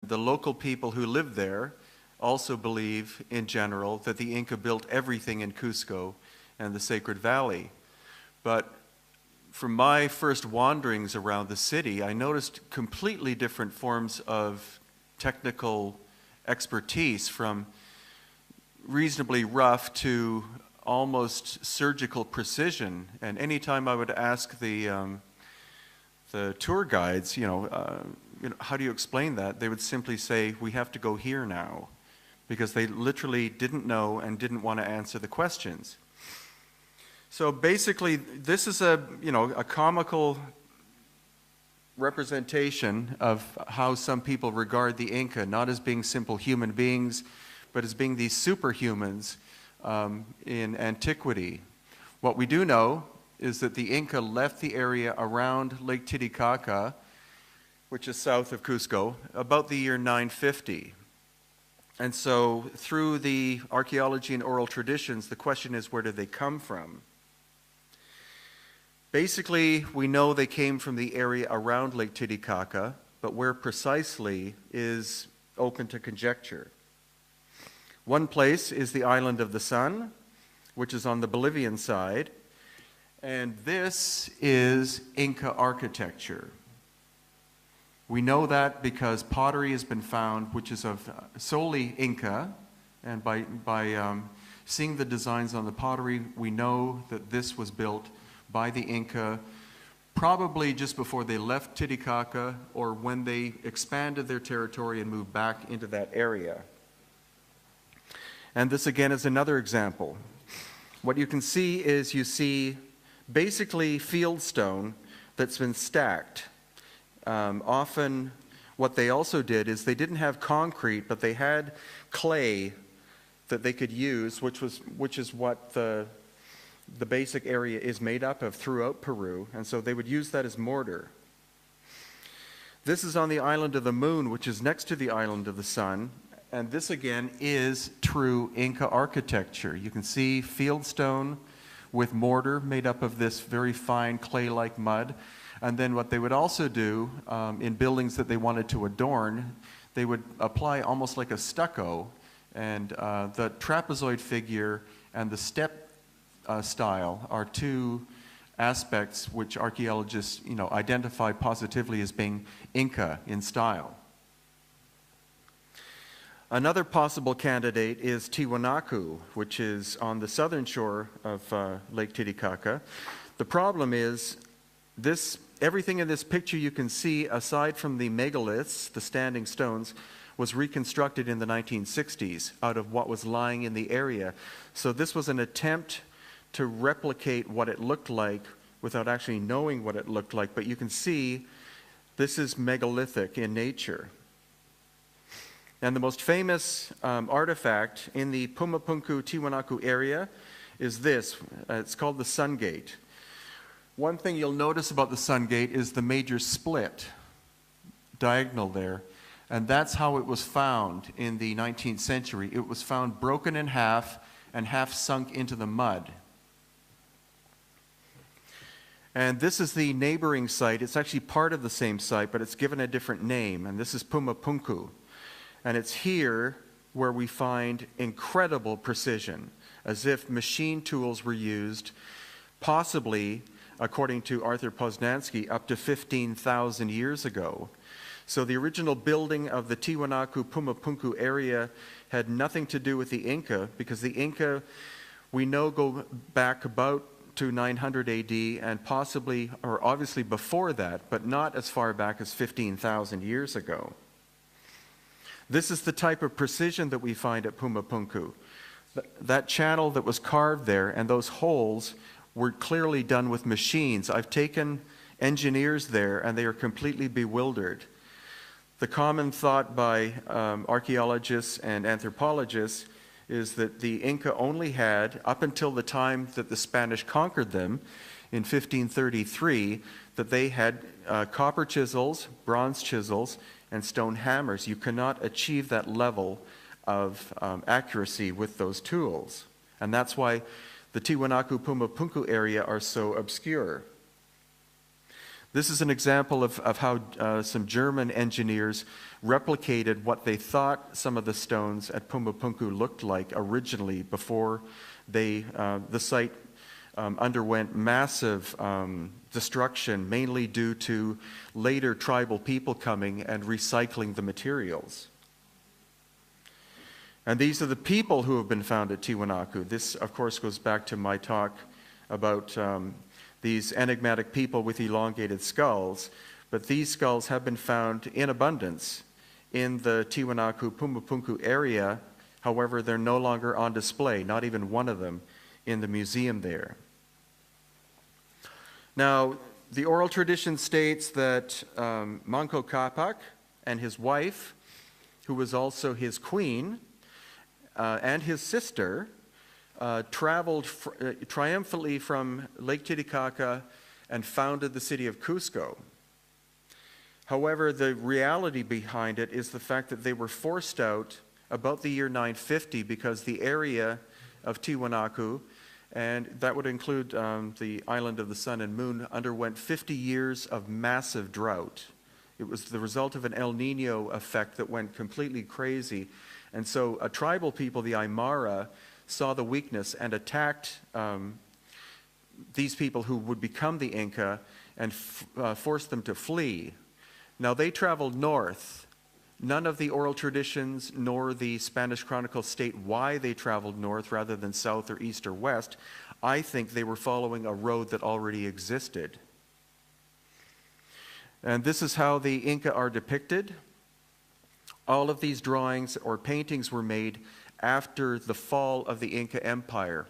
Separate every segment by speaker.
Speaker 1: the local people who live there also believe, in general, that the Inca built everything in Cusco and the Sacred Valley. But from my first wanderings around the city, I noticed completely different forms of technical expertise, from reasonably rough to almost surgical precision. And anytime I would ask the tour guides, how do you explain that? They would simply say, we have to go here now, because they literally didn't know and didn't want to answer the questions. So basically, this is a comical representation of how some people regard the Inca, not as being simple human beings, but as being these superhumans in antiquity. What we do know is that the Inca left the area around Lake Titicaca, which is south of Cusco, about the year 950. And so through the archaeology and oral traditions, the question is, where did they come from? Basically, we know they came from the area around Lake Titicaca, but where precisely is open to conjecture. One place is the island of the Sun, which is on the Bolivian side, and this is Inca architecture. We know that because pottery has been found, which is of solely Inca, and by seeing the designs on the pottery, we know that this was built by the Inca probably just before they left Titicaca, or when they expanded their territory and moved back into that area. And this again is another example. What you can see is you see basically fieldstone that's been stacked. Often what they also did is they didn't have concrete, but they had clay that they could use, which is what the basic area is made up of throughout Peru, and so they would use that as mortar. This is on the island of the Moon, which is next to the island of the Sun, and this again is true Inca architecture. You can see fieldstone with mortar made up of this very fine clay-like mud. And then what they would also do in buildings that they wanted to adorn, they would apply almost like a stucco, and the trapezoid figure and the step style are two aspects which archaeologists identify positively as being Inca in style. Another possible candidate is Tiwanaku, which is on the southern shore of Lake Titicaca. The problem is everything in this picture you can see, aside from the megaliths, the standing stones, was reconstructed in the 1960s out of what was lying in the area. So this was an attempt to replicate what it looked like without actually knowing what it looked like. But you can see this is megalithic in nature. And the most famous artifact in the Pumapunku Tiwanaku area is this. It's called the Sun Gate. One thing you'll notice about the Sun Gate is the major split, diagonal there. And that's how it was found in the 19th century. It was found broken in half and half sunk into the mud. And this is the neighboring site. It's actually part of the same site, but it's given a different name. And this is Pumapunku. And it's here where we find incredible precision, as if machine tools were used, possibly, according to Arthur Poznansky, up to 15,000 years ago. So the original building of the Tiwanaku Pumapunku area had nothing to do with the Inca, because the Inca, we know, go back about to 900 AD and possibly, or obviously before that, but not as far back as 15,000 years ago. This is the type of precision that we find at Pumapunku. That channel that was carved there and those holes were clearly done with machines. I've taken engineers there and they are completely bewildered. The common thought by archaeologists and anthropologists is that the Inca only had, up until the time that the Spanish conquered them in 1533, that they had copper chisels, bronze chisels, and stone hammers. You cannot achieve that level of accuracy with those tools. And that's why the Tiwanaku Pumapunku area are so obscure. This is an example of how some German engineers replicated what they thought some of the stones at Pumapunku looked like originally before the site underwent massive destruction, mainly due to later tribal people coming and recycling the materials. And these are the people who have been found at Tiwanaku. This, of course, goes back to my talk about these enigmatic people with elongated skulls, but these skulls have been found in abundance in the Tiwanaku Pumapunku area. However, they're no longer on display, not even one of them in the museum there. Now, the oral tradition states that Manco Capac and his wife, who was also his queen, and his sister, traveled triumphantly from Lake Titicaca and founded the city of Cusco. However, the reality behind it is the fact that they were forced out about the year 950 because the area of Tiwanaku, and that would include the island of the sun and moon, underwent 50 years of massive drought. It was the result of an El Nino effect that went completely crazy. And so a tribal people, the Aymara, saw the weakness and attacked these people who would become the Inca and forced them to flee. Now, they traveled north. None of the oral traditions nor the Spanish chronicles state why they traveled north rather than south or east or west. I think they were following a road that already existed. And this is how the Inca are depicted. All of these drawings or paintings were made after the fall of the Inca Empire,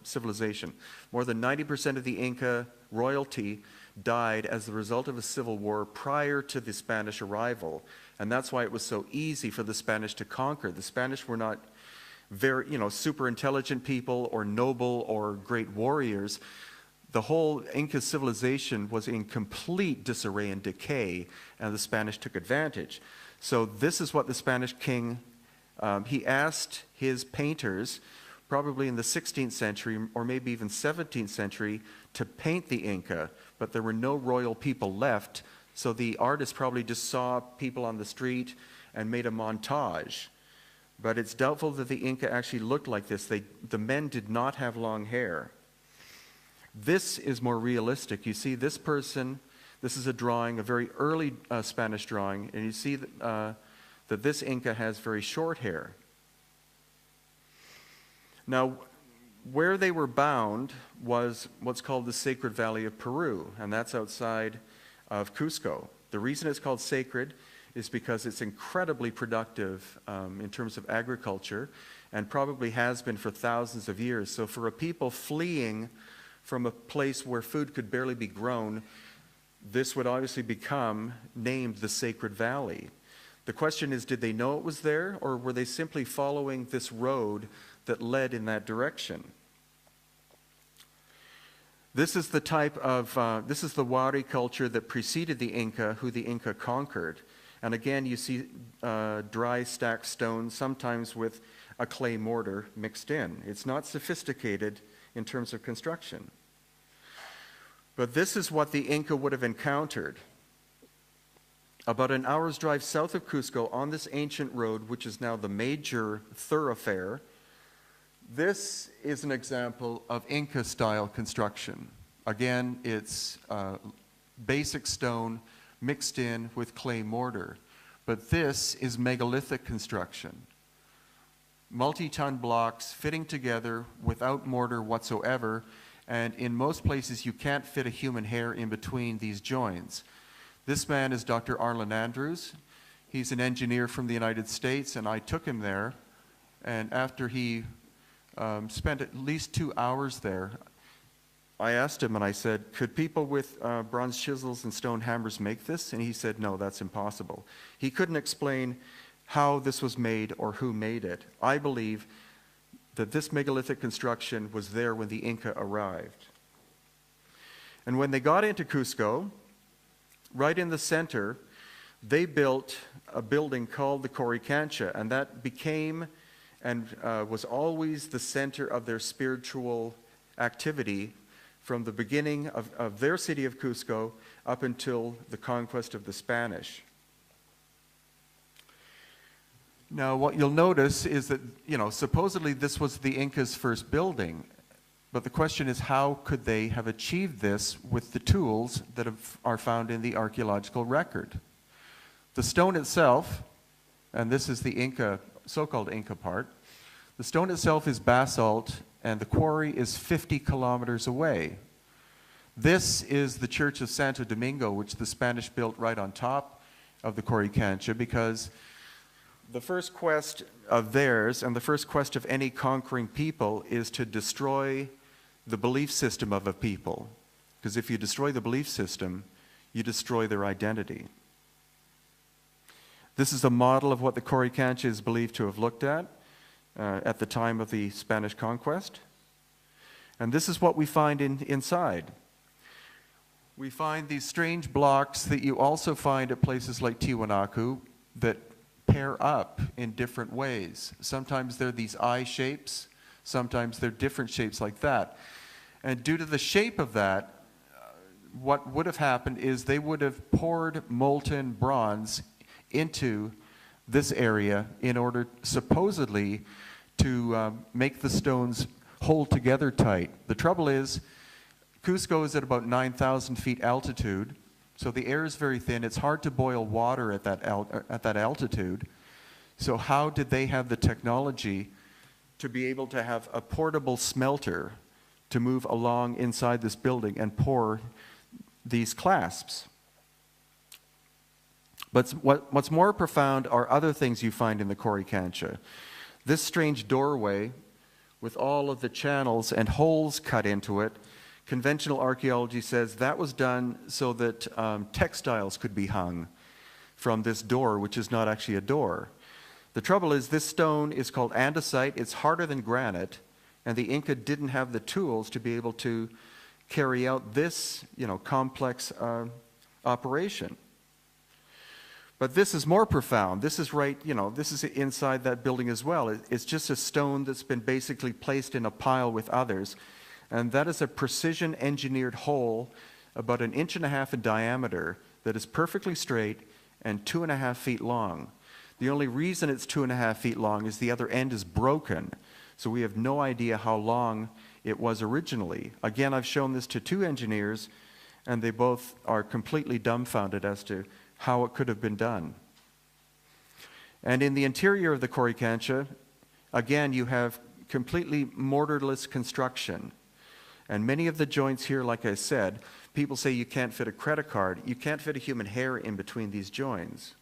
Speaker 1: civilization. More than 90% of the Inca royalty died as the result of a civil war prior to the Spanish arrival. And that's why it was so easy for the Spanish to conquer. The Spanish were not very, super intelligent people or noble or great warriors. The whole Inca civilization was in complete disarray and decay, and the Spanish took advantage. So this is what the Spanish king, he asked his painters, probably in the 16th century or maybe even 17th century, to paint the Inca, but there were no royal people left, so the artist probably just saw people on the street and made a montage. But it's doubtful that the Inca actually looked like this. The men did not have long hair. This is more realistic. You see this person, this is a drawing, a very early Spanish drawing, and you see that this Inca has very short hair. Now, where they were bound was what's called the Sacred Valley of Peru, and that's outside of Cusco. The reason it's called sacred is because it's incredibly productive in terms of agriculture, and probably has been for thousands of years. So for a people fleeing from a place where food could barely be grown, this would obviously become named the Sacred Valley. The question is, did they know it was there, or were they simply following this road that led in that direction? This is the type of, this is the Wari culture that preceded the Inca, who the Inca conquered. And again, you see dry stacked stones, sometimes with a clay mortar mixed in. It's not sophisticated in terms of construction. But this is what the Inca would have encountered. About an hour's drive south of Cusco on this ancient road, which is now the major thoroughfare, this is an example of Inca-style construction. Again, it's basic stone mixed in with clay mortar. But this is megalithic construction. Multi-ton blocks fitting together without mortar whatsoever, and in most places you can't fit a human hair in between these joins. This man is Dr. Arlen Andrews. He's an engineer from the United States, and I took him there, and after he spent at least 2 hours there, I asked him and I said, could people with bronze chisels and stone hammers make this? And he said, no, that's impossible. He couldn't explain how this was made or who made it. I believe that this megalithic construction was there when the Inca arrived. And when they got into Cusco, right in the center, they built a building called the Coricancha, and that became and was always the center of their spiritual activity from the beginning of their city of Cusco up until the conquest of the Spanish. Now, what you'll notice is that, supposedly this was the Incas' first building, but the question is, how could they have achieved this with the tools that are found in the archaeological record? The stone itself, and this is the Inca, so-called Inca part, the stone itself is basalt, and the quarry is 50 kilometers away. This is the Church of Santo Domingo, which the Spanish built right on top of the Coricancha, because the first quest of theirs, and the first quest of any conquering people, is to destroy the belief system of a people. Because if you destroy the belief system, you destroy their identity. This is a model of what the Coricancha is believed to have looked at the time of the Spanish conquest. And this is what we find inside. We find these strange blocks that you also find at places like Tiwanaku that pair up in different ways. Sometimes they're these eye shapes, sometimes they're different shapes like that. And due to the shape of that, what would have happened is they would have poured molten bronze into this area in order, supposedly, to make the stones hold together tight. The trouble is, Cusco is at about 9,000 feet altitude, so the air is very thin. It's hard to boil water at that altitude. So how did they have the technology to be able to have a portable smelter to move along inside this building and pour these clasps? But what's more profound are other things you find in the Coricancha. This strange doorway with all of the channels and holes cut into it, conventional archaeology says that was done so that textiles could be hung from this door, which is not actually a door. The trouble is, this stone is called andesite. It's harder than granite, and the Inca didn't have the tools to be able to carry out this, complex operation. But this is more profound. This is right, this is inside that building as well. It's just a stone that's been basically placed in a pile with others. And that is a precision engineered hole about 1.5 inches in diameter that is perfectly straight and 2.5 feet long. The only reason it's 2.5 feet long is the other end is broken. So we have no idea how long it was originally. Again, I've shown this to 2 engineers, and they both are completely dumbfounded as to how it could have been done. And in the interior of the Coricancha, again, you have completely mortarless construction. And many of the joints here, like I said, people say you can't fit a credit card. You can't fit a human hair in between these joins.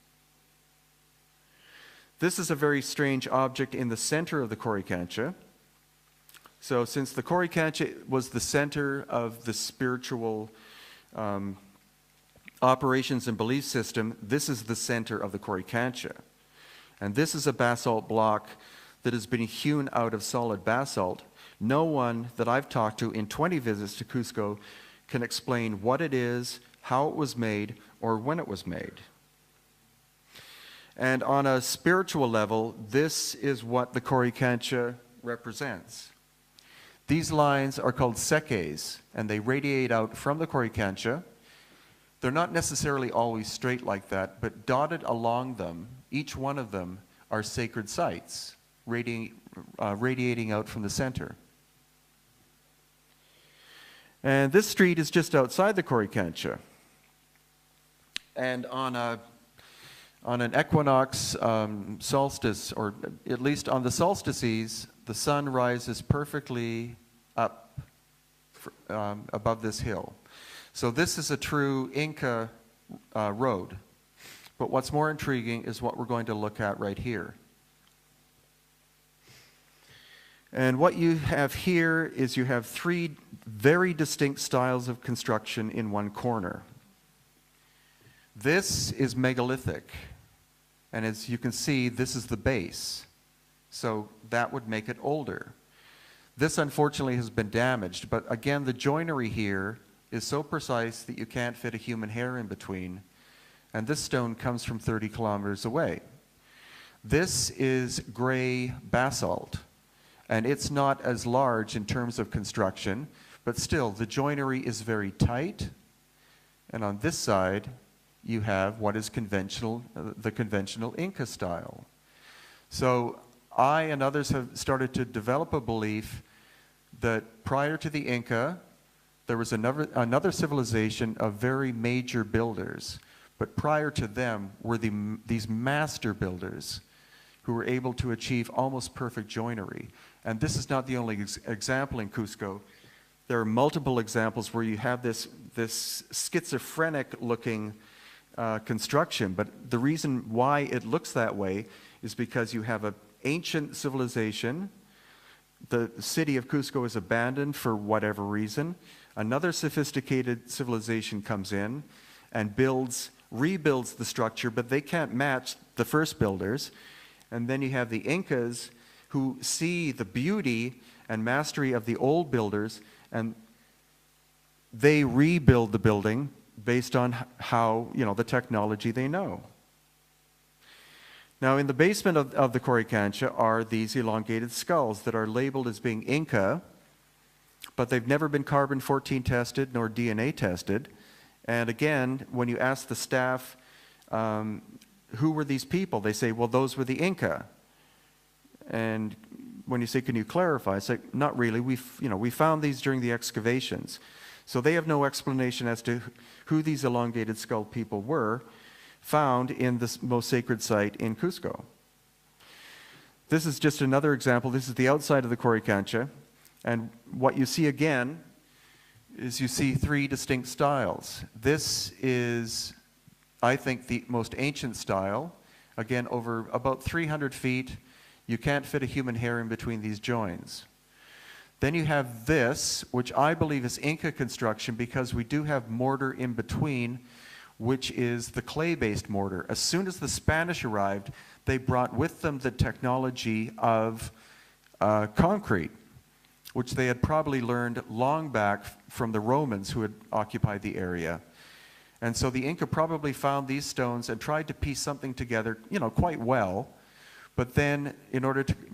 Speaker 1: This is a very strange object in the center of the Coricancha. So since the Coricancha was the center of the spiritual operations and belief system, this is the center of the Coricancha. And this is a basalt block that has been hewn out of solid basalt. No one that I've talked to in 20 visits to Cusco can explain what it is, how it was made, or when it was made. And on a spiritual level, this is what the Coricancha represents. These lines are called seques, and they radiate out from the Coricancha. They're not necessarily always straight like that, but dotted along them, each one of them are sacred sites, radiating out from the center. And this street is just outside the Coricancha. And on an equinox solstice, or at least on the solstices, the sun rises perfectly up above this hill. So this is a true Inca road. But what's more intriguing is what we're going to look at right here. And what you have here is you have 3 very distinct styles of construction in one corner. This is megalithic. And as you can see, this is the base. So that would make it older. This, unfortunately, has been damaged. But again, the joinery here is so precise that you can't fit a human hair in between. And this stone comes from 30 kilometers away. This is gray basalt. And it's not as large in terms of construction, But still, the joinery is very tight. And on this side, you have what is conventional, the conventional Inca style. So I and others have started to develop a belief that prior to the Inca, there was another civilization of very major builders. But prior to them were these master builders who were able to achieve almost perfect joinery. And this is not the only example in Cusco. There are multiple examples where you have this schizophrenic-looking construction. But the reason why it looks that way is because you have an ancient civilization. The city of Cusco is abandoned for whatever reason. Another sophisticated civilization comes in and rebuilds the structure, but they can't match the first builders. And then you have the Incas who see the beauty and mastery of the old builders, and they rebuild the building based on how, the technology they know. Now, in the basement of the Coricancha are these elongated skulls that are labeled as being Inca, but they've never been carbon-14 tested nor DNA tested. And again, when you ask the staff, who were these people? They say, well, those were the Inca. And when you say, can you clarify? I say, not really. We found these during the excavations. So they have no explanation as to who these elongated skull people were found in this most sacred site in Cusco. This is just another example. This is the outside of the Coricancha. And what you see again is you see three distinct styles. This is, I think, the most ancient style. Again, over about 300 feet, you can't fit a human hair in between these joins. Then you have this, which I believe is Inca construction because we do have mortar in between, which is the clay-based mortar. As soon as the Spanish arrived, they brought with them the technology of concrete, which they had probably learned long back from the Romans who had occupied the area. And so the Inca probably found these stones and tried to piece something together, quite well. But then,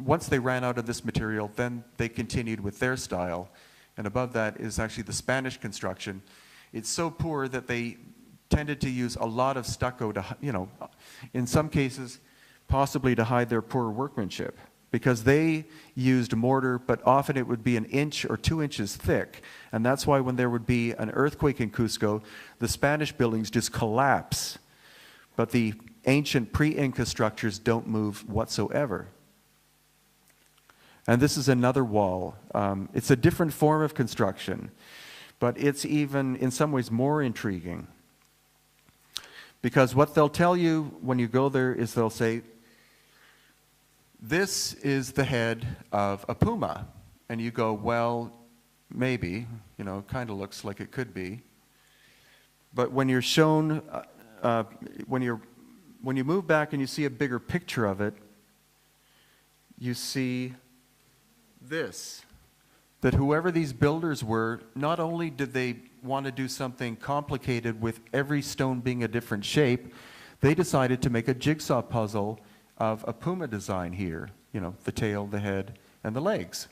Speaker 1: once they ran out of this material, then they continued with their style. And above that is actually the Spanish construction. It's so poor that they tended to use a lot of stucco to, in some cases, possibly to hide their poor workmanship. Because they used mortar, but often it would be 1 inch or 2 inches thick. And that's why when there would be an earthquake in Cusco, the Spanish buildings just collapse. But the ancient pre-Inca structures don't move whatsoever. And this is another wall. It's a different form of construction, but it's even in some ways more intriguing. Because what they'll tell you when you go there is they'll say, this is the head of a puma. And you go, well, maybe, kind of looks like it could be. But when you're shown, when you move back and you see a bigger picture of it, you see this. That whoever these builders were, not only did they want to do something complicated with every stone being a different shape, they decided to make a jigsaw puzzle of a puma design here, the tail, the head, and the legs.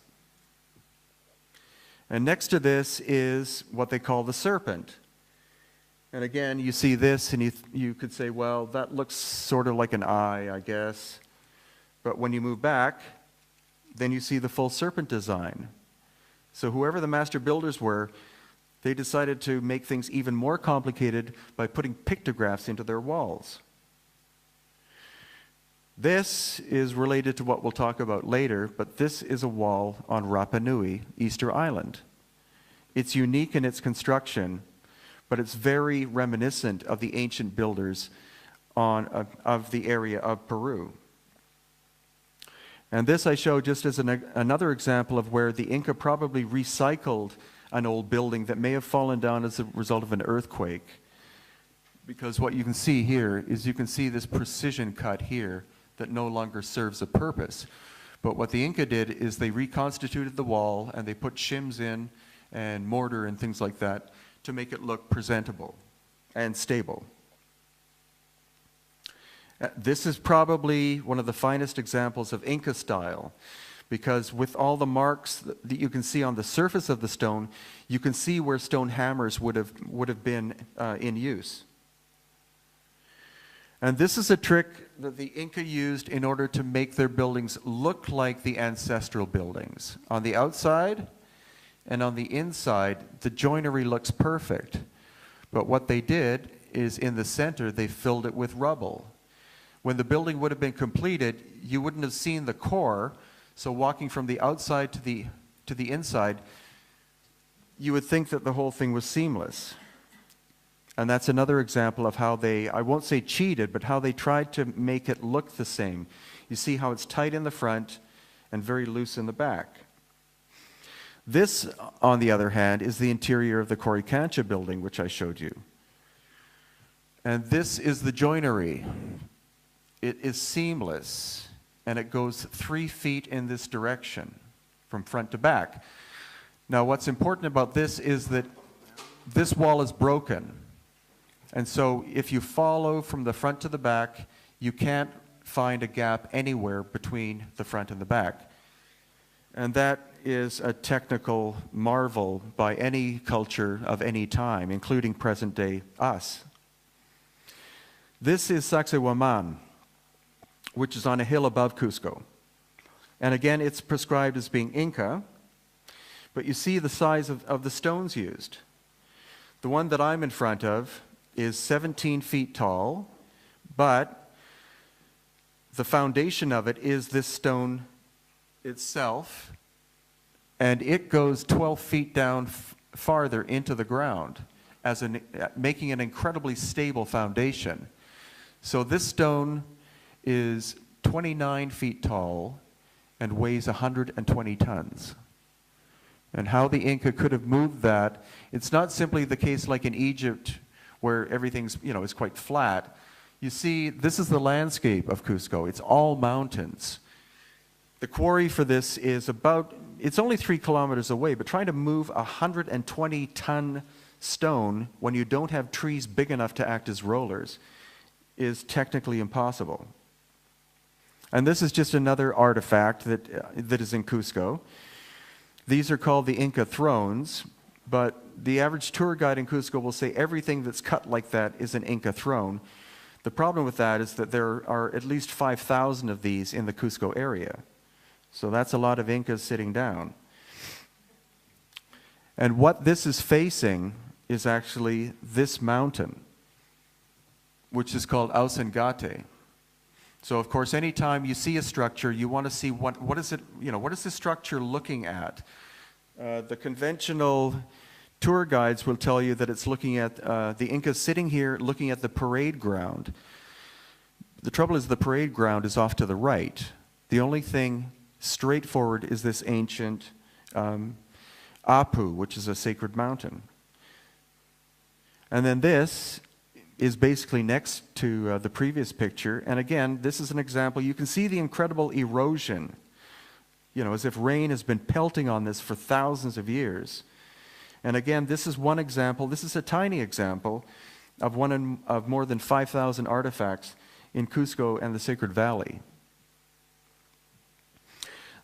Speaker 1: And next to this is what they call the serpent. And again, you see this, and you could say, well, that looks sort of like an eye, I guess. But when you move back, then you see the full serpent design. So whoever the master builders were, they decided to make things even more complicated by putting pictographs into their walls. This is related to what we'll talk about later, but this is a wall on Rapa Nui, Easter Island. It's unique in its construction, but it's very reminiscent of the ancient builders of the area of Peru. And this I show just as another example of where the Inca probably recycled an old building that may have fallen down as a result of an earthquake. Because what you can see here is you can see this precision cut here that no longer serves a purpose. But what the Inca did is they reconstituted the wall and they put shims in and mortar and things like that to make it look presentable and stable. This is probably one of the finest examples of Inca style. because with all the marks that you can see on the surface of the stone, you can see where stone hammers would have been in use. And this is a trick that the Inca used in order to make their buildings look like the ancestral buildings. On the outside and on the inside, the joinery looks perfect. But what they did is in the center, they filled it with rubble. When the building would have been completed, you wouldn't have seen the core. So walking from the outside to the inside, you would think that the whole thing was seamless. And that's another example of how they, I won't say cheated, but how they tried to make it look the same. You see how it's tight in the front and very loose in the back. This, on the other hand, is the interior of the Coricancha building, which I showed you. And this is the joinery. It is seamless, and it goes 3 feet in this direction, from front to back. Now, what's important about this is that this wall is broken. And so if you follow from the front to the back, you can't find a gap anywhere between the front and the back. And that is a technical marvel by any culture of any time, including present-day us. This is Sacsayhuaman, which is on a hill above Cusco. And again, it's prescribed as being Inca, but you see the size of the stones used. The one that I'm in front of is 17 feet tall, but the foundation of it is this stone itself, and it goes 12 feet down farther into the ground, making an incredibly stable foundation. So this stone is 29 feet tall and weighs 120 tons. And how the Inca could have moved that, it's not simply the case like in Egypt where everything's, is quite flat. You see, this is the landscape of Cusco. It's all mountains. The quarry for this is it's only 3 kilometers away, but trying to move 120-ton stone when you don't have trees big enough to act as rollers is technically impossible. And this is just another artifact that is in Cusco. These are called the Inca thrones, but the average tour guide in Cusco will say everything that's cut like that is an Inca throne. The problem with that is that there are at least 5,000 of these in the Cusco area. So that's a lot of Incas sitting down. And what this is facing is actually this mountain, which is called Ausangate. So of course, anytime you see a structure, you want to see what is it, what is this structure looking at? The conventional tour guides will tell you that it's looking at the Incas sitting here looking at the parade ground. The trouble is the parade ground is off to the right. The only thing straightforward is this ancient Apu, which is a sacred mountain. And then this is basically next to the previous picture. And again, this is an example. You can see the incredible erosion, as if rain has been pelting on this for thousands of years. And again, this is one example. This is a tiny example of one of more than 5,000 artifacts in Cusco and the Sacred Valley.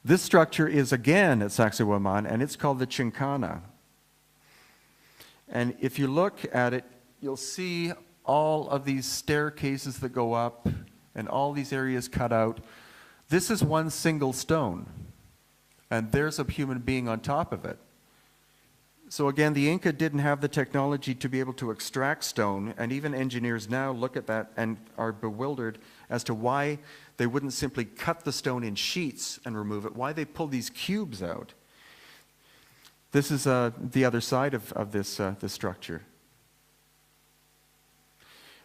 Speaker 1: This structure is again at Sacsayhuaman, and it's called the Chincana. And if you look at it, you'll see all of these staircases that go up and all these areas cut out. This is one single stone, and there's a human being on top of it. So again, the Inca didn't have the technology to be able to extract stone, and even engineers now look at that and are bewildered as to why they wouldn't simply cut the stone in sheets and remove it, why they pulled these cubes out. This is the other side of this structure.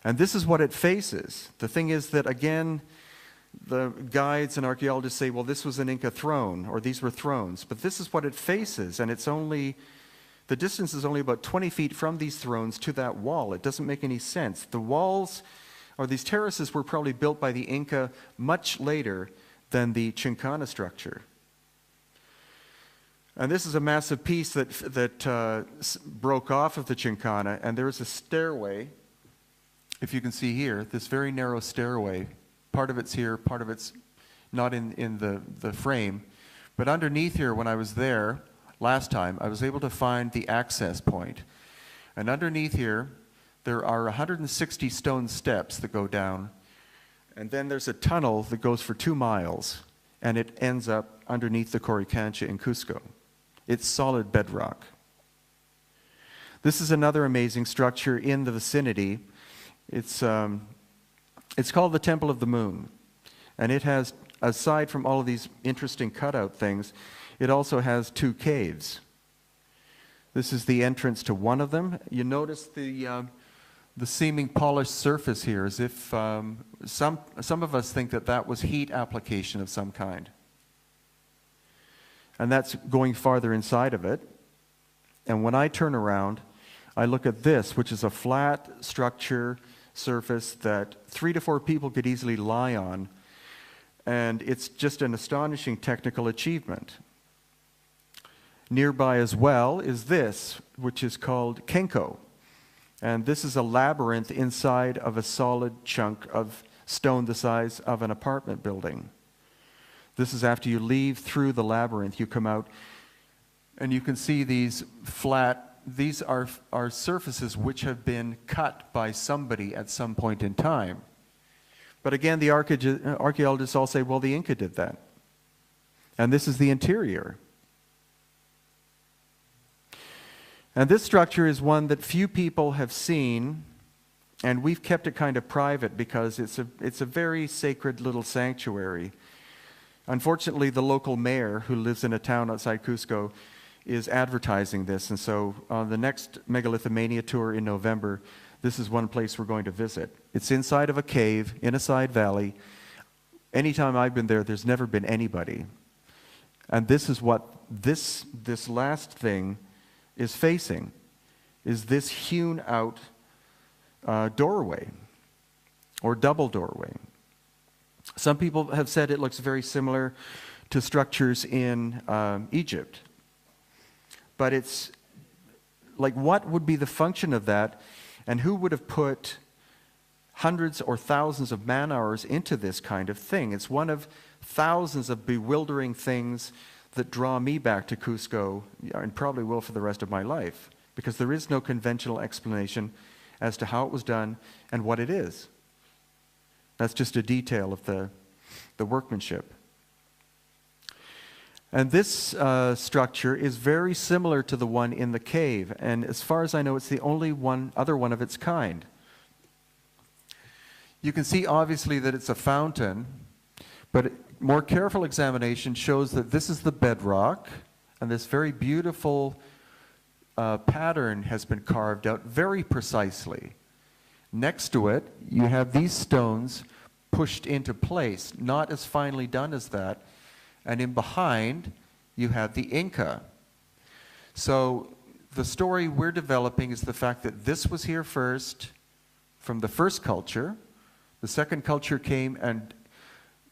Speaker 1: And this is what it faces. The thing is that, again, the guides and archaeologists say, well, this was an Inca throne, or these were thrones. But this is what it faces, and the distance is only about 20 feet from these thrones to that wall. It doesn't make any sense. The walls, or these terraces, were probably built by the Inca much later than the Chincana structure. And this is a massive piece that broke off of the Chincana, and there is a stairway, if you can see here, this very narrow stairway. Part of it's here, part of it's not in the frame, But underneath here, when I was there last time, I was able to find the access point. And underneath here, there are 160 stone steps that go down. And then there's a tunnel that goes for 2 miles, and it ends up underneath the Coricancha in Cusco. It's solid bedrock. This is another amazing structure in the vicinity. It's called the Temple of the Moon. And it has, aside from all of these interesting cutout things, it also has 2 caves. This is the entrance to one of them. You notice the seeming polished surface here, as if some of us think that that was heat application of some kind. And that's going farther inside of it. And when I turn around, I look at this, which is a flat structure surface that 3 to 4 people could easily lie on. And it's just an astonishing technical achievement. Nearby as well is this, which is called Kenko. And this is a labyrinth inside of a solid chunk of stone the size of an apartment building. This is after you leave through the labyrinth, you come out, and you can see these flat, these are surfaces which have been cut by somebody at some point in time. But again, the archaeologists all say, well, the Inca did that. And this is the interior. And this structure is one that few people have seen, and we've kept it kind of private because it's a very sacred little sanctuary. Unfortunately, the local mayor, who lives in a town outside Cusco, is advertising this. And so on the next Megalithomania tour in November, this is one place we're going to visit. It's inside of a cave, in a side valley. Anytime I've been there, there's never been anybody. And this is what this last thing is facing, is this hewn out doorway, or double doorway. Some people have said it looks very similar to structures in Egypt. But it's like, what would be the function of that, and who would have put hundreds or thousands of man-hours into this kind of thing? It's one of thousands of bewildering things that draw me back to Cusco, and probably will for the rest of my life, because there is no conventional explanation as to how it was done and what it is. That's just a detail of the workmanship. And this structure is very similar to the one in the cave, and as far as I know, it's the only other one of its kind. You can see obviously that it's a fountain, but more careful examination shows that this is the bedrock, and this very beautiful pattern has been carved out very precisely. Next to it, you have these stones pushed into place, not as finely done as that, and in behind, you have the Inca. So the story we're developing is the fact that this was here first, from the first culture. The second culture came and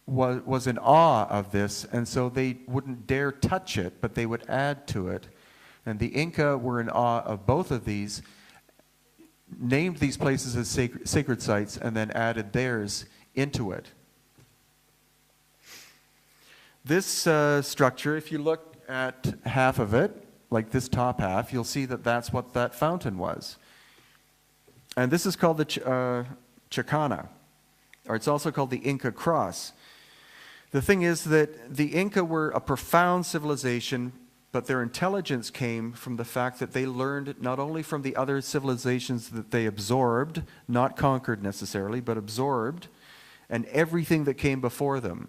Speaker 1: was in awe of this, and so they wouldn't dare touch it, but they would add to it. And the Inca were in awe of both of these, named these places as sacred sites, and then added theirs into it. This structure, if you look at half of it, like this top half, you'll see that that's what that fountain was. And this is called the Chacana, or it's also called the Inca cross. The thing is that the Inca were a profound civilization, but their intelligence came from the fact that they learned not only from the other civilizations that they absorbed, not conquered necessarily, but absorbed, and everything that came before them.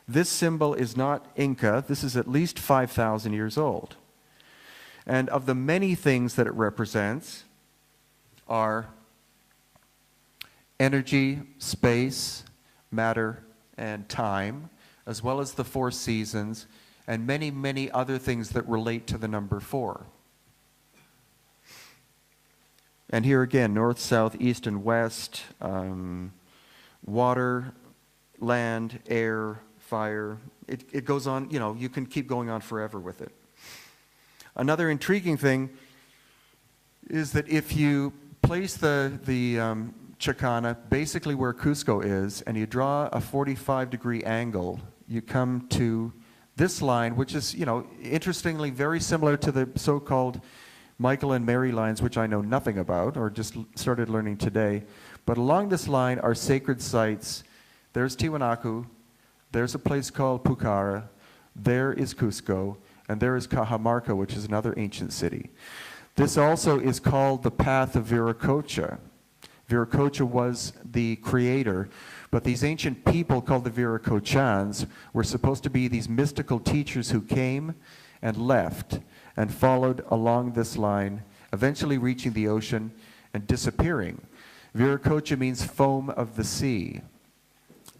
Speaker 1: This symbol is not Inca. This is at least 5,000 years old. And of the many things that it represents are energy, space, matter, and time, as well as the 4 seasons, and many, many other things that relate to the number 4. And here again, north, south, east, and west, water, land, air, fire. It goes on, you know, you can keep going on forever with it. Another intriguing thing is that if you place the Chacana basically where Cusco is, and you draw a 45-degree angle, you come to This line, which is, interestingly very similar to the so-called Michael and Mary lines, which I know nothing about or just started learning today. But along this line are sacred sites. There's Tiwanaku, there's a place called Pucara, there is Cusco, and there is Cajamarca, which is another ancient city. This also is called the Path of Viracocha. Viracocha was the creator, but these ancient people called the Viracochans were supposed to be these mystical teachers who came and left and followed along this line, eventually reaching the ocean and disappearing. Viracocha means foam of the sea.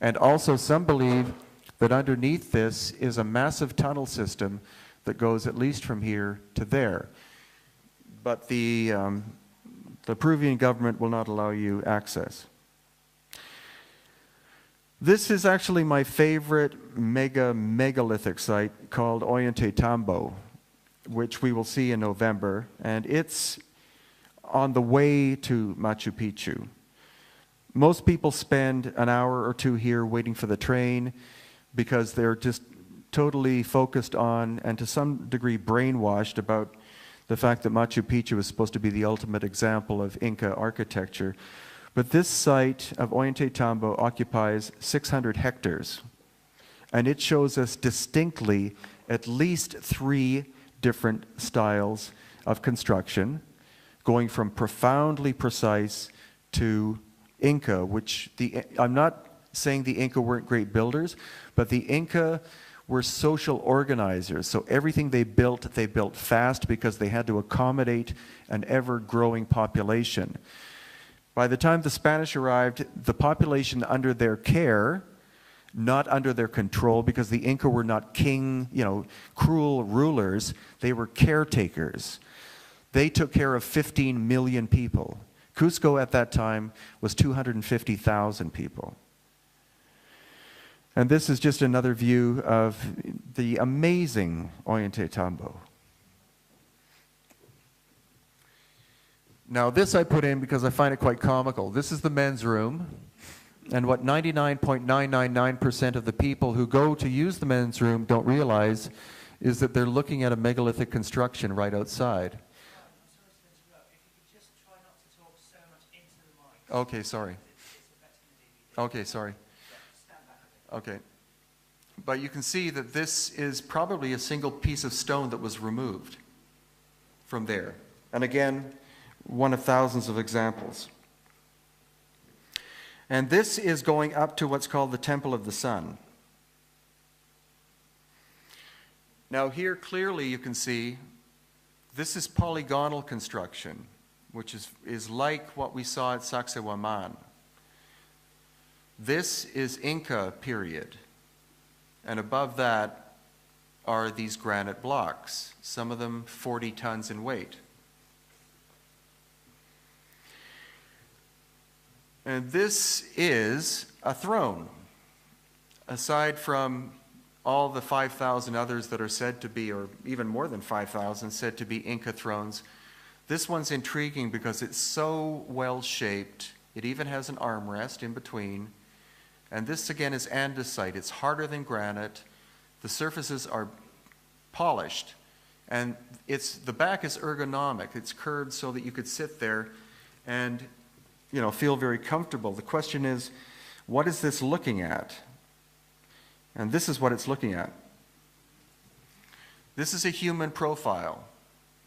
Speaker 1: And also some believe that underneath this is a massive tunnel system that goes at least from here to there. But the Peruvian government will not allow you access. This is actually my favorite megalithic site called Ollantaytambo, which we will see in November, and it's on the way to Machu Picchu. Most people spend an hour or two here waiting for the train because they're just totally focused on, and to some degree brainwashed about, the fact that Machu Picchu is supposed to be the ultimate example of Inca architecture. But this site of Ollantaytambo occupies 600 hectares, and it shows us distinctly at least 3 different styles of construction, going from profoundly precise to Inca, which I'm not saying the Inca weren't great builders, but the Inca were social organizers. So everything they built fast because they had to accommodate an ever-growing population. By the time the Spanish arrived, the population under their care, not under their control, because the Inca were not cruel rulers, they were caretakers. They took care of 15 million people. Cusco at that time was 250,000 people. And this is just another view of the amazing Ollantaytambo. Now this I put in because I find it quite comical. This is the men's room, and what 99.999% of the people who go to use the men's room don't realize is that they're looking at a megalithic construction right outside. Okay, sorry. Okay, sorry. Okay. But you can see that this is probably a single piece of stone that was removed from there. And again, one of thousands of examples. And this is going up to what's called the Temple of the Sun. Now here clearly you can see this is polygonal construction, which is like what we saw at Sacsayhuaman. This is Inca period, and above that are these granite blocks, some of them 40 tons in weight. And this is a throne. Aside from all the 5,000 others that are said to be, or even more than 5,000, said to be Inca thrones, this one's intriguing because it's so well shaped. It even has an armrest in between. And this again is andesite. It's harder than granite. The surfaces are polished. And the back is ergonomic. It's curved so that you could sit there and feel very comfortable. The question is, what is this looking at? And this is what it's looking at. This is a human profile,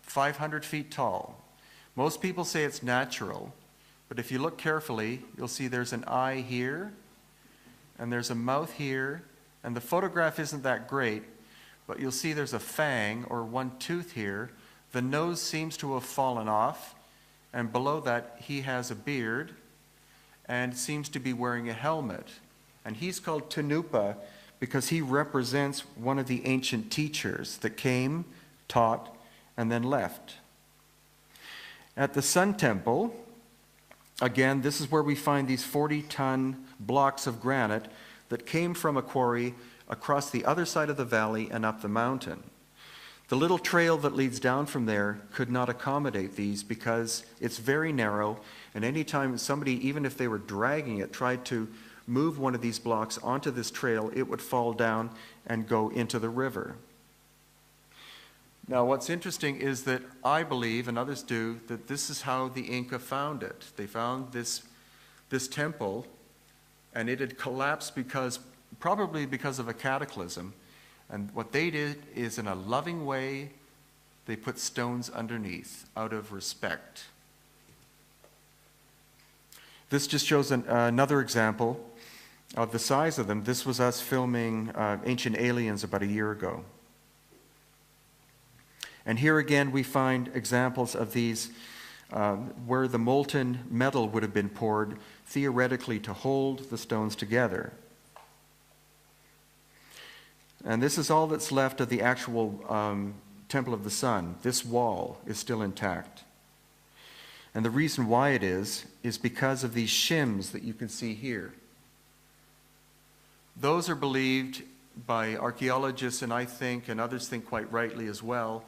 Speaker 1: 500 feet tall. Most people say it's natural, but if you look carefully, you'll see there's an eye here, and there's a mouth here, and the photograph isn't that great, but you'll see there's a fang or one tooth here. The nose seems to have fallen off, and below that he has a beard and seems to be wearing a helmet. And he's called Tanupa because he represents one of the ancient teachers that came, taught, and then left. At the Sun Temple, again, this is where we find these 40-ton blocks of granite that came from a quarry across the other side of the valley and up the mountain. The little trail that leads down from there could not accommodate these because it's very narrow, and anytime somebody, even if they were dragging it, tried to move one of these blocks onto this trail, it would fall down and go into the river. Now, what's interesting is that I believe, and others do, that this is how the Inca found it. They found this temple, and it had collapsed probably because of a cataclysm. And what they did is, in a loving way, they put stones underneath out of respect. This just shows another example of the size of them. This was us filming Ancient Aliens about a year ago. And here again we find examples of these where the molten metal would have been poured theoretically to hold the stones together. And this is all that's left of the actual Temple of the Sun. This wall is still intact. And the reason why it is because of these shims that you can see here. Those are believed by archaeologists, and I think, and others think quite rightly as well,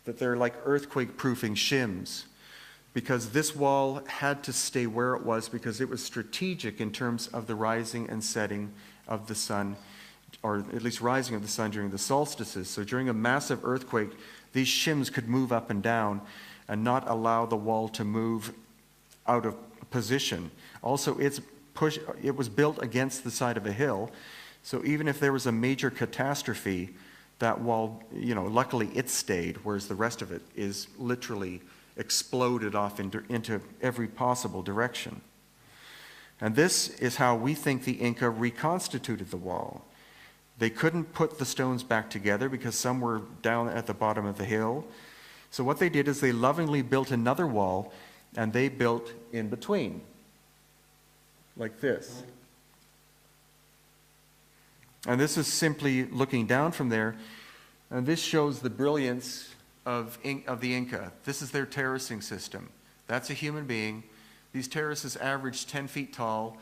Speaker 1: that they're like earthquake-proofing shims, because this wall had to stay where it was because it was strategic in terms of the rising and setting of the sun, or at least rising of the sun during the solstices. So during a massive earthquake, these shims could move up and down and not allow the wall to move out of position. Also, it was built against the side of a hill, so even if there was a major catastrophe, that wall, luckily it stayed, whereas the rest of it is literally exploded off into every possible direction. And this is how we think the Inca reconstituted the wall. They couldn't put the stones back together because some were down at the bottom of the hill. So what they did is they lovingly built another wall, and they built in between, like this. And this is simply looking down from there, and this shows the brilliance of the Inca. This is their terracing system. That's a human being. These terraces average 10 feet tall,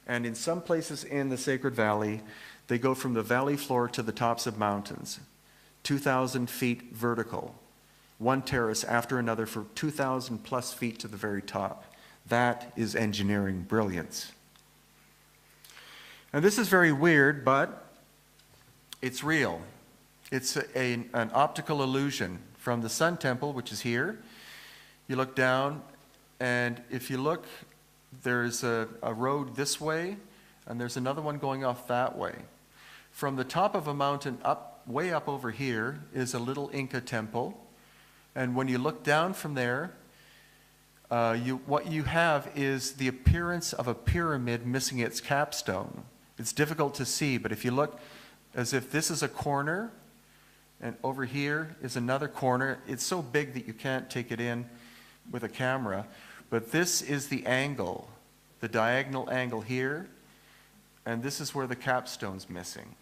Speaker 1: and in some places in the Sacred Valley, they go from the valley floor to the tops of mountains, 2,000 feet vertical. One terrace after another for 2,000 plus feet to the very top. That is engineering brilliance. And this is very weird, but it's real. It's an optical illusion. From the Sun Temple, which is here, you look down, and if you look, there's a road this way, and there's another one going off that way. From the top of a mountain way up over here is a little Inca temple. And when you look down from there, what you have is the appearance of a pyramid missing its capstone. It's difficult to see, but if you look as if this is a corner, and over here is another corner, it's so big that you can't take it in with a camera, but this is the angle, the diagonal angle here, and this is where the capstone's missing.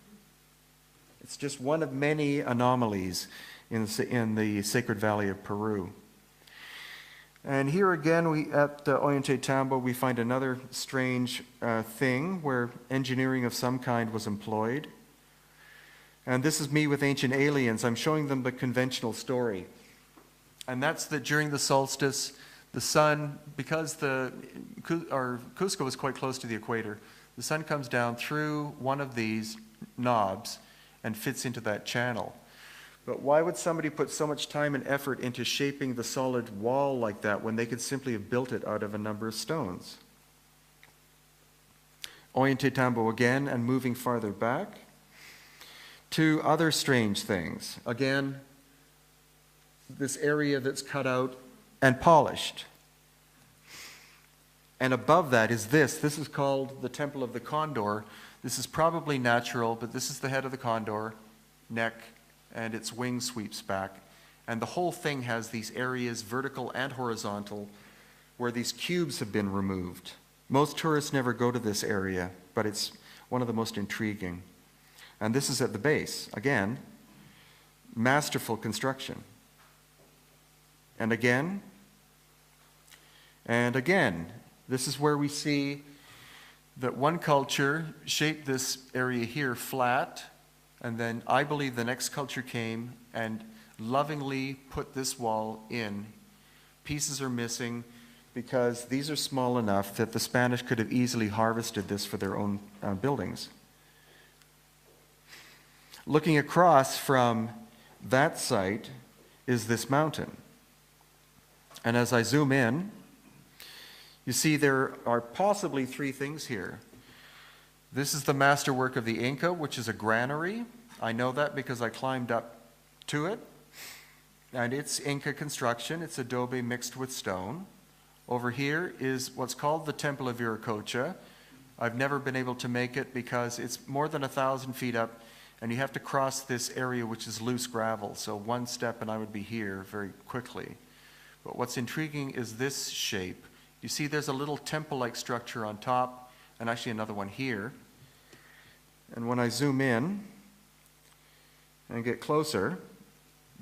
Speaker 1: It's just one of many anomalies in the Sacred Valley of Peru. And here again, at Ollantaytambo, we find another strange thing where engineering of some kind was employed. And this is me with Ancient Aliens. I'm showing them the conventional story. And that's that during the solstice, the sun, because Cusco is quite close to the equator, the sun comes down through one of these knobs and fits into that channel. But why would somebody put so much time and effort into shaping the solid wall like that when they could simply have built it out of a number of stones? Ollantaytambo again, and moving farther back to other strange things. Again, this area that's cut out and polished. And above that is this. This is called the Temple of the Condor. This is probably natural, but this is the head of the condor, neck, and its wing sweeps back. And the whole thing has these areas, vertical and horizontal, where these cubes have been removed. Most tourists never go to this area, but it's one of the most intriguing. And this is at the base. Again, masterful construction. And again, and again. This is where we see that one culture shaped this area here flat, and then I believe the next culture came and lovingly put this wall in. Pieces are missing, because these are small enough that the Spanish could have easily harvested this for their own buildings. Looking across from that site is this mountain. And as I zoom in, you see there are possibly three things here. This is the masterwork of the Inca, which is a granary. I know that because I climbed up to it. And it's Inca construction. It's adobe mixed with stone. Over here is what's called the Temple of Viracocha. I've never been able to make it because it's more than 1,000 feet up, and you have to cross this area which is loose gravel. So one step and I would be here very quickly. But what's intriguing is this shape. You see there's a little temple-like structure on top, and actually another one here. And when I zoom in and get closer,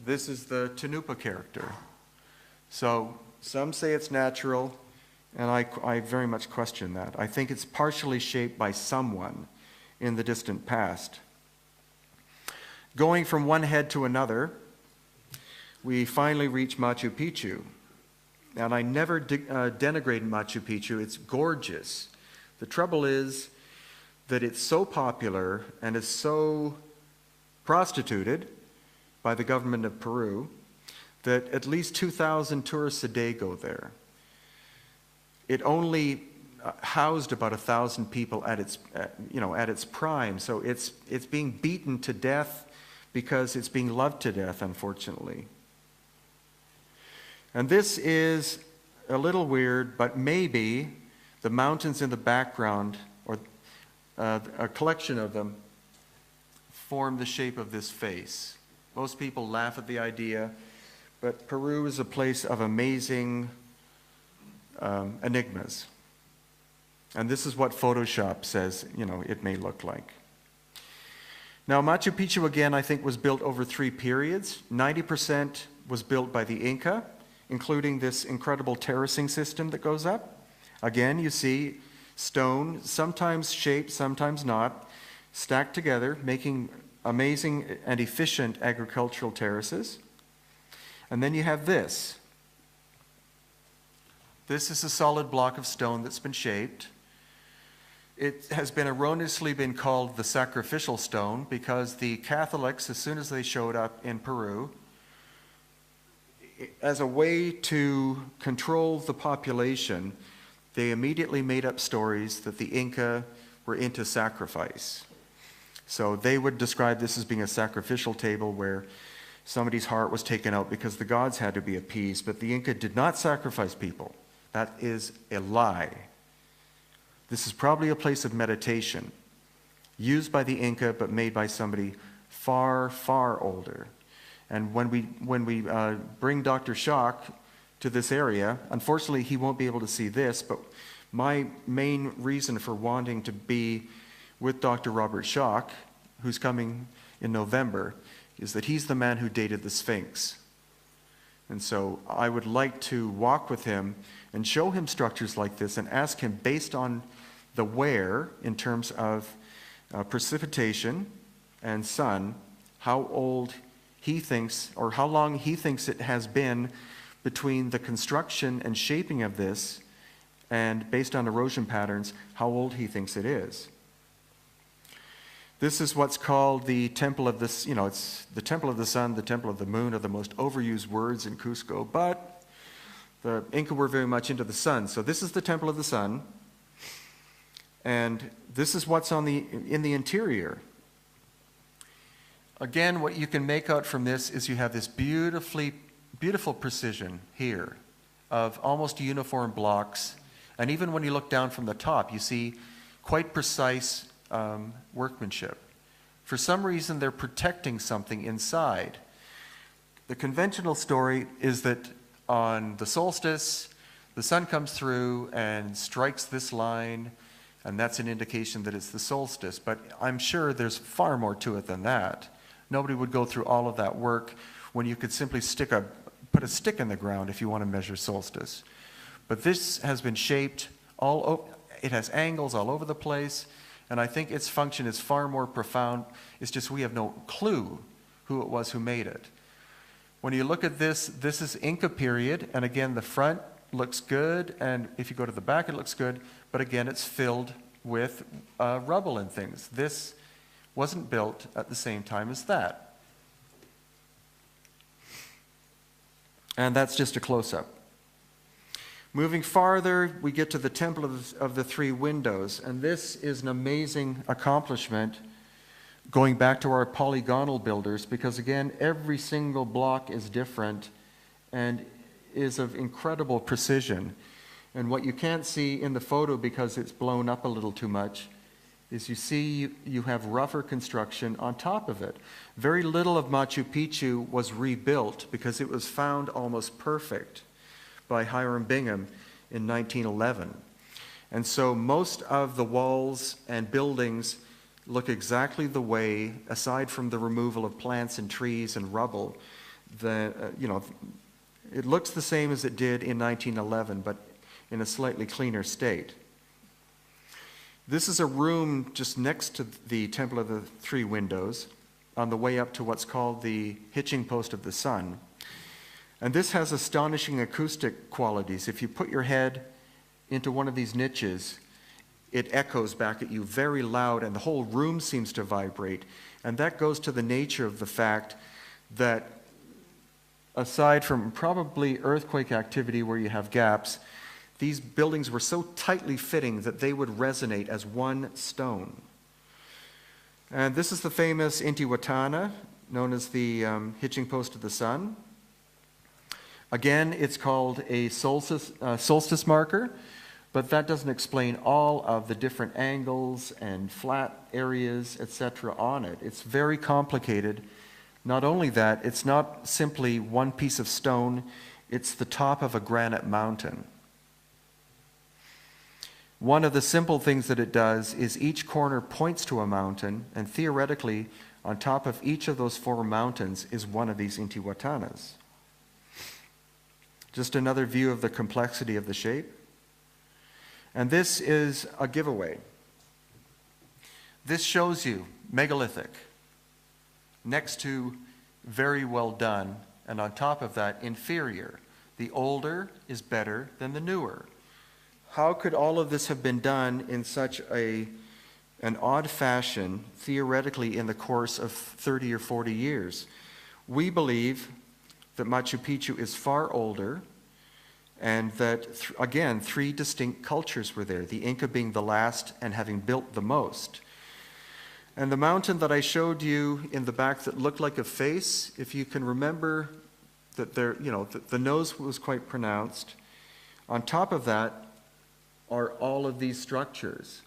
Speaker 1: this is the Tanupa character. So some say it's natural, and I very much question that. I think it's partially shaped by someone in the distant past. Going from one head to another, we finally reach Machu Picchu. And I never denigrate Machu Picchu. It's gorgeous. The trouble is that it's so popular and is so prostituted by the government of Peru that at least 2,000 tourists a day go there. It only housed about 1,000 people at its prime, so it's being beaten to death because it's being loved to death, unfortunately. And this is a little weird, but maybe the mountains in the background, or a collection of them, form the shape of this face. Most people laugh at the idea, but Peru is a place of amazing enigmas. And this is what Photoshop says, it may look like. Now, Machu Picchu, again, I think was built over 3 periods. 90% was built by the Inca, including this incredible terracing system that goes up. Again, you see stone, sometimes shaped, sometimes not, stacked together, making amazing and efficient agricultural terraces. And then you have this. This is a solid block of stone that's been shaped. It has been erroneously been called the sacrificial stone because the Catholics, as soon as they showed up in Peru, as a way to control the population, they immediately made up stories that the Inca were into sacrifice. So they would describe this as being a sacrificial table where somebody's heart was taken out because the gods had to be appeased, but the Inca did not sacrifice people. That is a lie. This is probably a place of meditation, used by the Inca, but made by somebody far, far older. And when we bring Dr. Schock to this area, unfortunately he won't be able to see this, but my main reason for wanting to be with Dr. Robert Schock, who's coming in November, is that he's the man who dated the Sphinx. And so I would like to walk with him and show him structures like this and ask him, based on the where in terms of precipitation and sun, how old he thinks, or how long he thinks it has been between the construction and shaping of this, and based on erosion patterns, how old he thinks it is. This is what's called the Temple of the, it's the Temple of the Sun, the Temple of the Moon are the most overused words in Cusco, but the Inca were very much into the sun. So this is the Temple of the Sun, and this is what's in the interior. Again, what you can make out from this is you have this beautiful precision here of almost uniform blocks, and even when you look down from the top, you see quite precise workmanship. For some reason, they're protecting something inside. The conventional story is that on the solstice, the sun comes through and strikes this line, and that's an indication that it's the solstice. But I'm sure there's far more to it than that. Nobody would go through all of that work when you could simply put a stick in the ground if you want to measure solstice. But this has been shaped it has angles all over the place, and I think its function is far more profound. It's just we have no clue who it was who made it. When you look at this, this is Inca period, and again, the front looks good, and if you go to the back, it looks good, but again, it's filled with rubble and things. This wasn't built at the same time as that. And that's just a close-up. Moving farther, we get to the Temple of the Three Windows, and this is an amazing accomplishment going back to our polygonal builders, because again, every single block is different and is of incredible precision. And what you can't see in the photo because it's blown up a little too much is you see you have rougher construction on top of it. Very little of Machu Picchu was rebuilt because it was found almost perfect by Hiram Bingham in 1911. And so most of the walls and buildings look exactly the way, aside from the removal of plants and trees and rubble, it looks the same as it did in 1911, but in a slightly cleaner state. This is a room just next to the Temple of the Three Windows, on the way up to what's called the Hitching Post of the Sun. And this has astonishing acoustic qualities. If you put your head into one of these niches, it echoes back at you very loud, and the whole room seems to vibrate. And that goes to the nature of the fact that, aside from probably earthquake activity where you have gaps, these buildings were so tightly fitting that they would resonate as one stone. And this is the famous Intihuatana, known as the Hitching Post of the Sun. Again, it's called a solstice marker, but that doesn't explain all of the different angles and flat areas, etc. on it. It's very complicated. Not only that, it's not simply one piece of stone, it's the top of a granite mountain. One of the simple things that it does is each corner points to a mountain, and theoretically, on top of each of those four mountains is one of these Intihuatanas. Just another view of the complexity of the shape. And this is a giveaway. This shows you megalithic next to very well done, and on top of that, inferior. The older is better than the newer. How could all of this have been done in such an odd fashion, theoretically, in the course of 30 or 40 years? We believe that Machu Picchu is far older, and that, again, three distinct cultures were there, the Inca being the last and having built the most. And the mountain that I showed you in the back that looked like a face, if you can remember that the nose was quite pronounced. On top of that are all of these structures.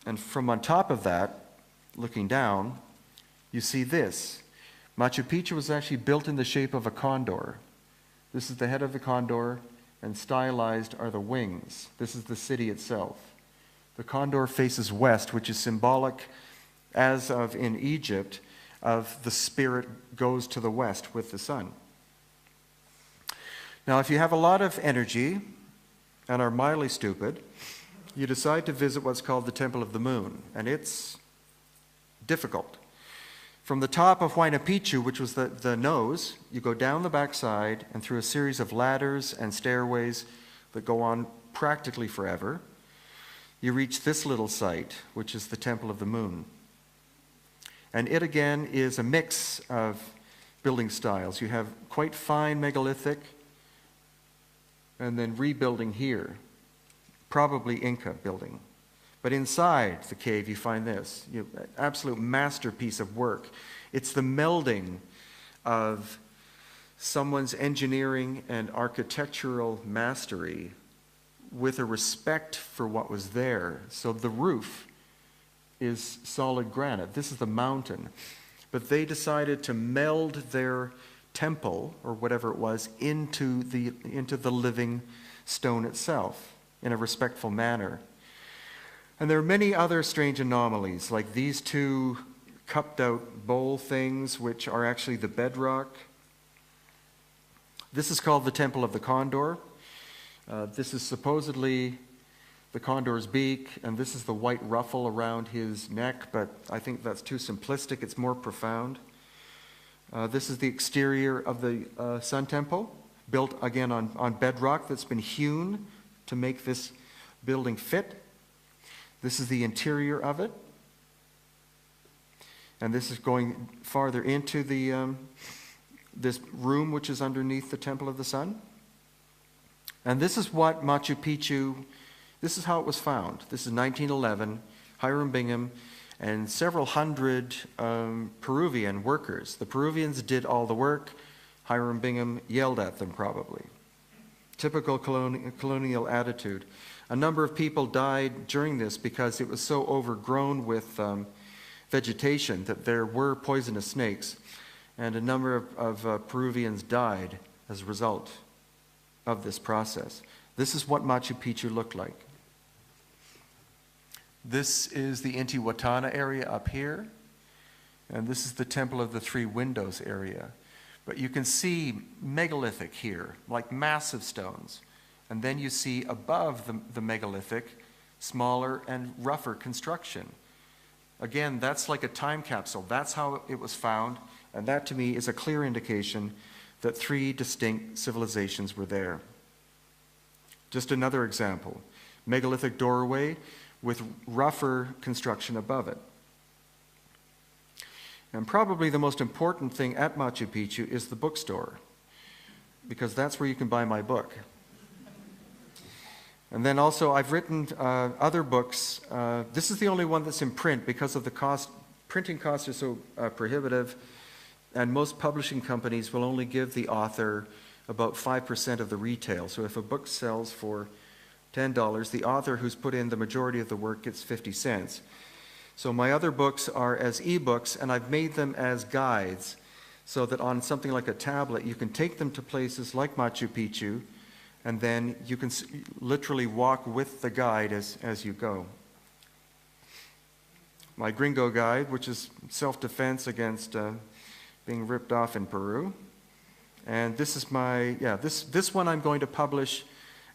Speaker 1: And from on top of that, looking down, you see this. Machu Picchu was actually built in the shape of a condor. This is the head of the condor, and stylized are the wings. This is the city itself. The condor faces west, which is symbolic, as of in Egypt, of the spirit goes to the west with the sun. Now, if you have a lot of energy and are mildly stupid, you decide to visit what's called the Temple of the Moon, and it's difficult. From the top of Huayna Picchu, which was the nose, you go down the backside and through a series of ladders and stairways that go on practically forever. You reach this little site, which is the Temple of the Moon. And it again is a mix of building styles. You have quite fine megalithic, and then rebuilding here, probably Inca building. But inside the cave you find this, an absolute masterpiece of work. It's the melding of someone's engineering and architectural mastery with a respect for what was there. So the roof is solid granite. This is the mountain. But they decided to meld their temple, or whatever it was, into the living stone itself in a respectful manner. And there are many other strange anomalies, like these two cupped out bowl things, which are actually the bedrock. This is called the Temple of the Condor. This is supposedly the condor's beak, and this is the white ruffle around his neck, but I think that's too simplistic. It's more profound. This is the exterior of the Sun Temple, built again on bedrock that's been hewn to make this building fit. This is the interior of it. And this is going farther into the this room which is underneath the Temple of the Sun. And this is what Machu Picchu, this is how it was found. This is 1911, Hiram Bingham and several hundred Peruvian workers. The Peruvians did all the work. Hiram Bingham yelled at them probably. Typical colonial attitude. A number of people died during this because it was so overgrown with vegetation that there were poisonous snakes, and a number of Peruvians died as a result of this process. This is what Machu Picchu looked like. This is the Intihuatana area up here, and this is the Temple of the Three Windows area. But you can see megalithic here, like massive stones. And then you see above the megalithic, smaller and rougher construction. Again, that's like a time capsule. That's how it was found. And that to me is a clear indication that three distinct civilizations were there. Just another example. Megalithic doorway with rougher construction above it. And probably the most important thing at Machu Picchu is the bookstore, because that's where you can buy my book. And then also I've written other books. This is the only one that's in print because of the cost. Printing costs are so prohibitive, and most publishing companies will only give the author about 5% of the retail. So if a book sells for $10, the author who's put in the majority of the work gets 50 cents. So my other books are as ebooks, and I've made them as guides so that on something like a tablet, you can take them to places like Machu Picchu, and then you can literally walk with the guide as you go. My Gringo Guide, which is self-defense against being ripped off in Peru. And this is my, this one I'm going to publish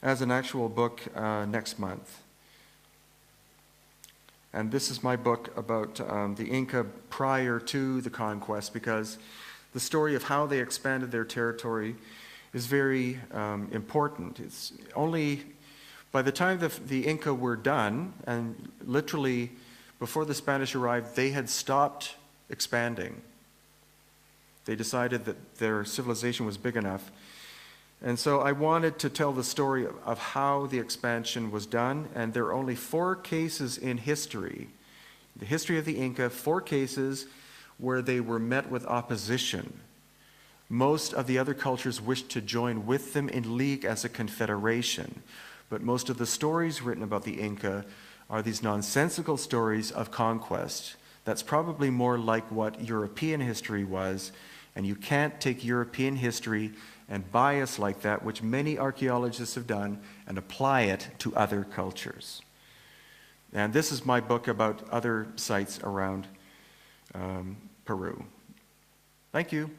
Speaker 1: as an actual book next month. And this is my book about the Inca prior to the conquest, because the story of how they expanded their territory is very important. It's only by the time the Inca were done, and literally before the Spanish arrived, they had stopped expanding. They decided that their civilization was big enough. And so I wanted to tell the story of how the expansion was done, and there are only 4 cases in history, the history of the Inca, 4 cases where they were met with opposition. Most of the other cultures wished to join with them in league as a confederation, but most of the stories written about the Inca are these nonsensical stories of conquest. That's probably more like what European history was, and you can't take European history and bias like that, which many archaeologists have done, and apply it to other cultures. And this is my book about other sites around Peru. Thank you.